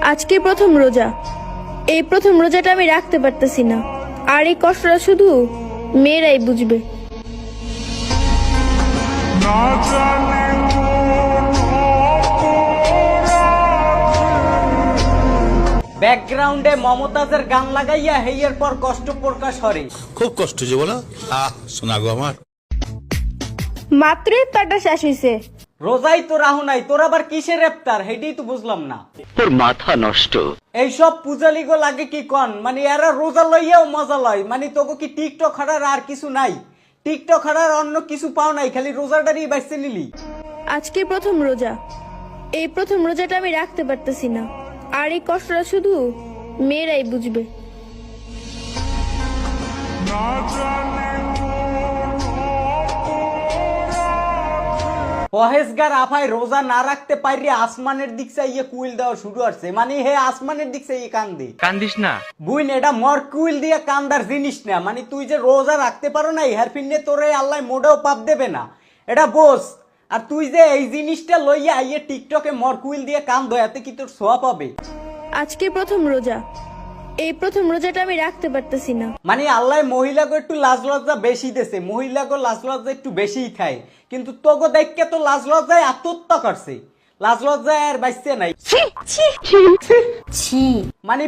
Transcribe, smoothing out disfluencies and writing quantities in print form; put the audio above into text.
আজকে প্রথম রোজা। এই প্রথম রোজাটা আমি রাখতে পারতেছি না, আর এই কষ্টটা শুধু মেয়েরাই বুঝবে। ব্যাকগ্রাউন্ডে মমতাজের গান লাগাইয়া হেইয়ের পর কষ্ট প্রকাশ হরে। খুব কষ্ট যে বলো। শোনা গো আমার। মাত্র ইফতারটা শেষ হয়েছে। রোজাই তো রাহু নাই, তোর আবার কিসের ইফতার হেইটাই তো বুঝলাম না। তোর মাথা নষ্ট। এইসব পূজালিগো লাগে কি কন, মানে এরা রোজা লইয়াও মজা লয়। মানে তোকে কি টিকটক হারার আর কিছু নাই? টিকটক হারার অন্য কিছু পাও নাই, খালি রোজাটারই বাইসে নিলি। আজকে প্রথম রোজা। এই প্রথম রোজাটা আমি রাখতে পারতেছি না, আর এই কষ্টটা শুধু মেয়েরাই বুঝবে। পহেজগার আফায় রোজা না রাখতে পারি আসমানের দিক চাইয়ে কুইল দেওয়া শুরু হচ্ছে। মানে হে আসমানের দিক চাইয়ে কান্দে। কান্দিস না বুইন, এটা মর কুইল দিয়ে কান্দার জিনিস না। মানে তুই যে রোজা রাখতে পারো না, হেয়ার পিনে তোরে আল্লাহ মোটেও পাপ দেবে না, এটা বোস। আর তুই যে এই জিনিসটা লইয়া আইয়ে টিকটকে মর কুইল দিয়ে কান্দ, এতে কি তোর সোয়াব হবে? আজকে প্রথম রোজা। এই প্রথম রোজাটা আমি রাখতে পারতেছি না। মানে আল্লাহ মহিলাকে একটু লাজ লজ্জা বেশি দেছে, মহিলাকে লাজ লজ্জা একটু বেশিই খায়। কিন্তু তোকে দেখকে তো লাজ লজ্জায় আত্মহত্যা করছে, লাজ লজ্জায় আর বাঁচতে নাই। মানে